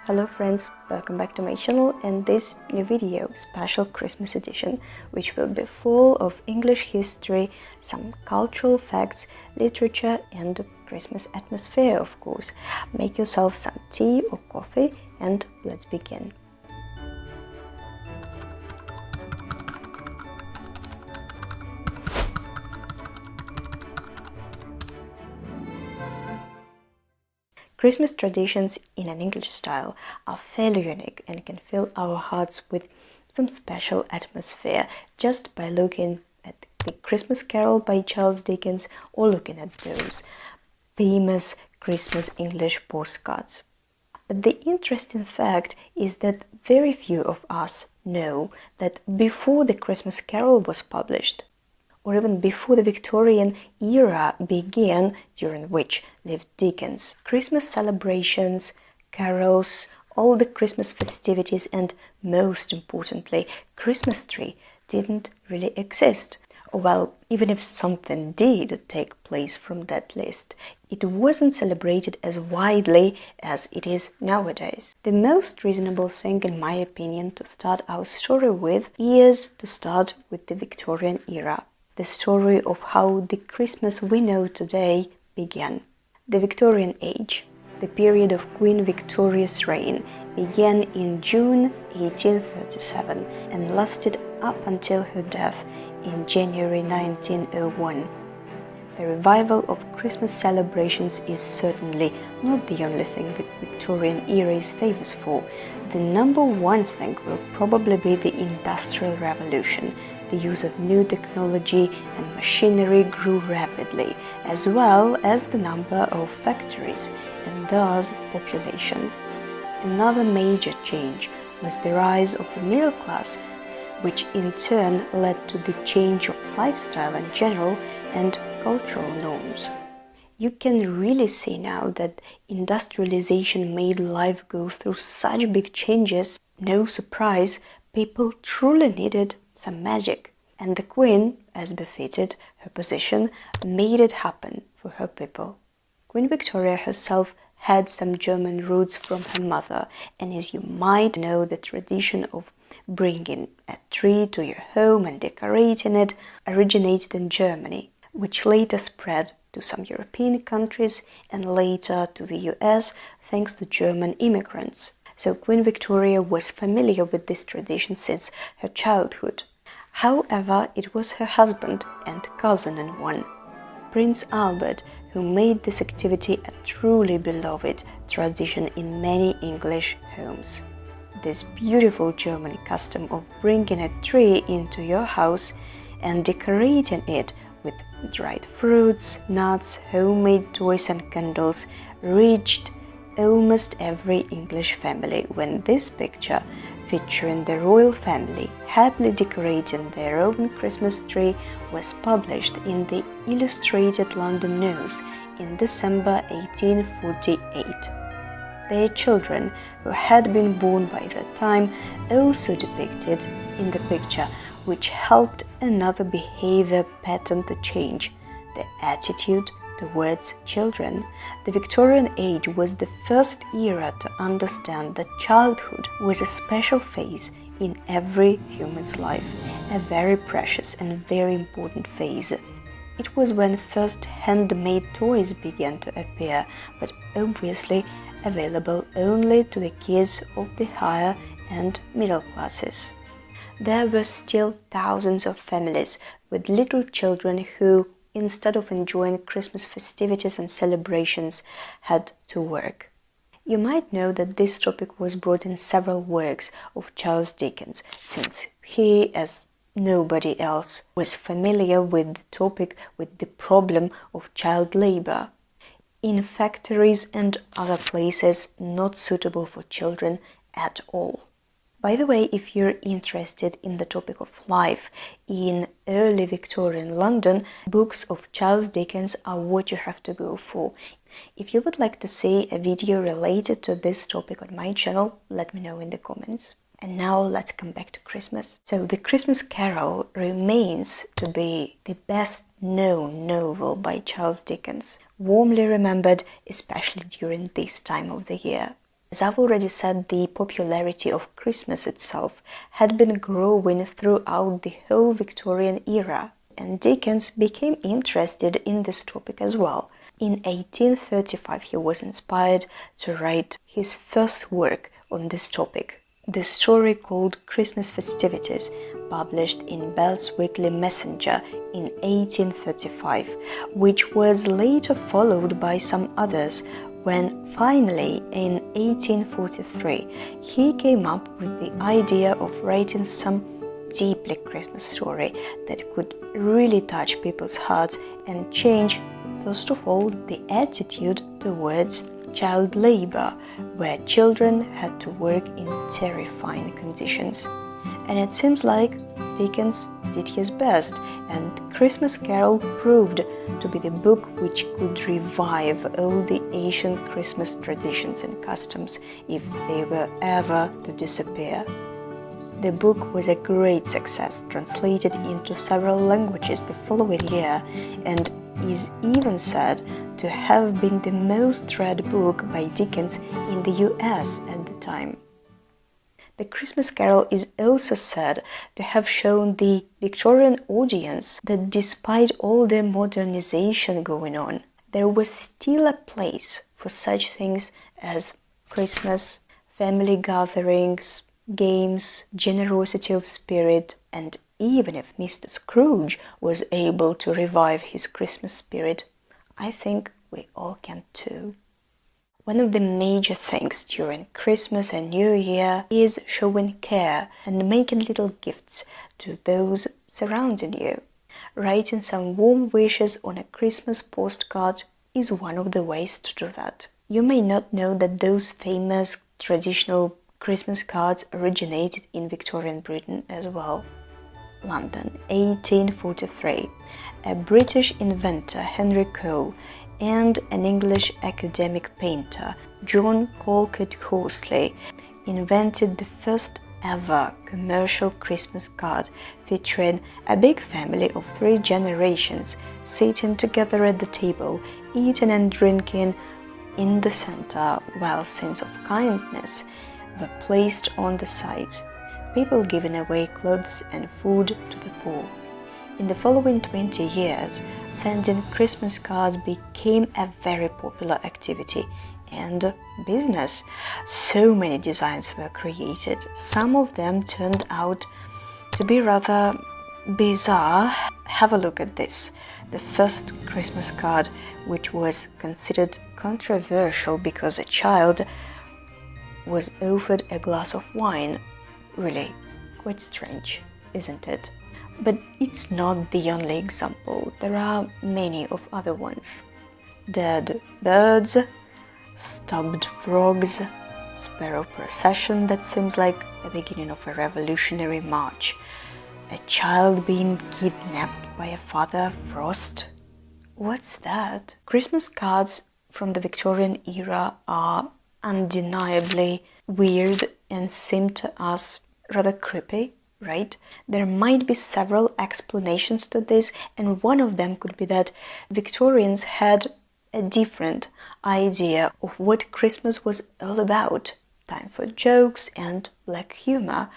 Hello friends, welcome back to my channel and this new video, special Christmas edition, which will be full of English history, some cultural facts, literature and Christmas atmosphere, of course. Make yourself some tea or coffee and let's begin. Christmas traditions in an English style are fairly unique and can fill our hearts with some special atmosphere just by looking at the Christmas Carol by Charles Dickens or looking at those famous Christmas English postcards. But the interesting fact is that very few of us know that before the Christmas Carol was published, or even before the Victorian era began, during which lived Dickens, Christmas celebrations, carols, all the Christmas festivities and, most importantly, Christmas tree didn't really exist. Well, even if something did take place from that list, it wasn't celebrated as widely as it is nowadays. The most reasonable thing, in my opinion, to start our story with is to start with the Victorian era. The story of how the Christmas we know today began. The Victorian Age, the period of Queen Victoria's reign, began in June 1837 and lasted up until her death in January 1901. The revival of Christmas celebrations is certainly not the only thing the Victorian era is famous for. The number one thing will probably be the Industrial Revolution. The use of new technology and machinery grew rapidly, as well as the number of factories and thus population. Another major change was the rise of the middle class, which in turn led to the change of lifestyle in general and cultural norms. You can really see now that industrialization made life go through such big changes. No surprise, people truly needed some magic, and the Queen, as befitted her position, made it happen for her people. Queen Victoria herself had some German roots from her mother, and as you might know, the tradition of bringing a tree to your home and decorating it originated in Germany, which later spread to some European countries and later to the US thanks to German immigrants. So Queen Victoria was familiar with this tradition since her childhood. However, it was her husband and cousin-in-one, Prince Albert, who made this activity a truly beloved tradition in many English homes. This beautiful German custom of bringing a tree into your house and decorating it with dried fruits, nuts, homemade toys and candles reached almost every English family when this picture, featuring the royal family happily decorating their own Christmas tree, was published in the Illustrated London News in December 1848. Their children, who had been born by that time, also depicted in the picture, which helped another behavior pattern to change: the attitude towards children. The Victorian age was the first era to understand that childhood was a special phase in every human's life, a very precious and very important phase. It was when first handmade toys began to appear, but obviously available only to the kids of the higher and middle classes. There were still thousands of families with little children who, instead of enjoying Christmas festivities and celebrations, had to work. You might know that this topic was brought in several works of Charles Dickens, since he, as nobody else, was familiar with the topic, with the problem of child labor in factories and other places not suitable for children at all. By the way, if you're interested in the topic of life in early Victorian London, books of Charles Dickens are what you have to go for. If you would like to see a video related to this topic on my channel, let me know in the comments. And now let's come back to Christmas. So the Christmas Carol remains to be the best known novel by Charles Dickens, warmly remembered especially during this time of the year. As I've already said, the popularity of Christmas itself had been growing throughout the whole Victorian era, and Dickens became interested in this topic as well. In 1835, he was inspired to write his first work on this topic, the story called Christmas Festivities, published in Bell's Weekly Messenger in 1835, which was later followed by some others, when finally in 1843 he came up with the idea of writing some deeply Christmas story that could really touch people's hearts and change, first of all, the attitude towards child labor, where children had to work in terrifying conditions. And it seems like Dickens did his best, and Christmas Carol proved to be the book which could revive all the ancient Christmas traditions and customs if they were ever to disappear. The book was a great success, translated into several languages the following year, and is even said to have been the most read book by Dickens in the US at the time. The Christmas Carol is also said to have shown the Victorian audience that despite all the modernization going on, there was still a place for such things as Christmas, family gatherings, games, generosity of spirit, and even if Mr. Scrooge was able to revive his Christmas spirit, I think we all can too. One of the major things during Christmas and New Year is showing care and making little gifts to those surrounding you. Writing some warm wishes on a Christmas postcard is one of the ways to do that. You may not know that those famous traditional Christmas cards originated in Victorian Britain as well. London, 1843. A British inventor, Henry Cole, and an English academic painter, John Colquitt Horsley, invented the first ever commercial Christmas card featuring a big family of 3 generations sitting together at the table, eating and drinking in the center, while scenes of kindness were placed on the sides, people giving away clothes and food to the poor. In the following 20 years, sending Christmas cards became a very popular activity and business. So many designs were created. Some of them turned out to be rather bizarre. Have a look at this. The first Christmas card, which was considered controversial because a child was offered a glass of wine. Really, quite strange, isn't it? But it's not the only example. There are many of other ones. Dead birds, stuffed frogs, sparrow procession that seems like the beginning of a revolutionary march, a child being kidnapped by a Father Frost. What's that? Christmas cards from the Victorian era are undeniably weird and seem to us rather creepy, right? There might be several explanations to this, and one of them could be that Victorians had a different idea of what Christmas was all about. Time for jokes and black humor,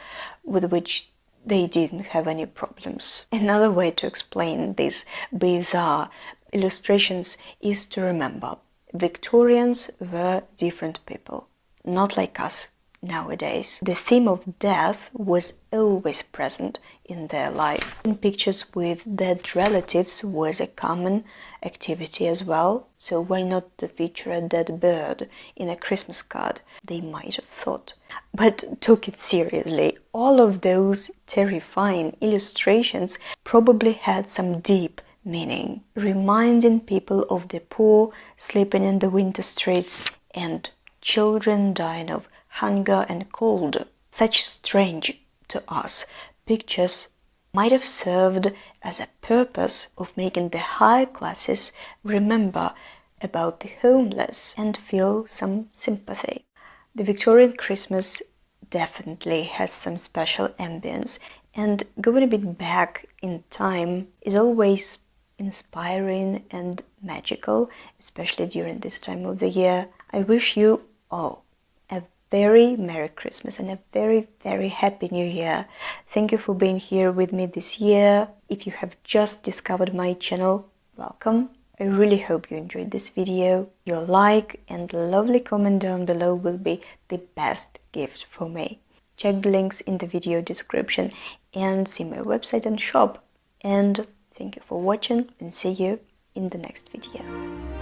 with which they didn't have any problems. Another way to explain these bizarre illustrations is to remember Victorians were different people, not like us nowadays. The theme of death was always present in their life. In pictures with dead relatives was a common activity as well, so why not to feature a dead bird in a Christmas card, they might have thought. But took it seriously, all of those terrifying illustrations probably had some deep meaning, reminding people of the poor sleeping in the winter streets and children dying of hunger and cold. Such strange to us pictures might have served as a purpose of making the high classes remember about the homeless and feel some sympathy. The Victorian Christmas definitely has some special ambience, and going a bit back in time is always inspiring and magical, especially during this time of the year. I wish you all a very Merry Christmas and a very, very Happy New Year. Thank you for being here with me this year. If you have just discovered my channel, welcome. I really hope you enjoyed this video. Your like and lovely comment down below will be the best gift for me. Check the links in the video description and see my website and shop. And thank you for watching, and see you in the next video.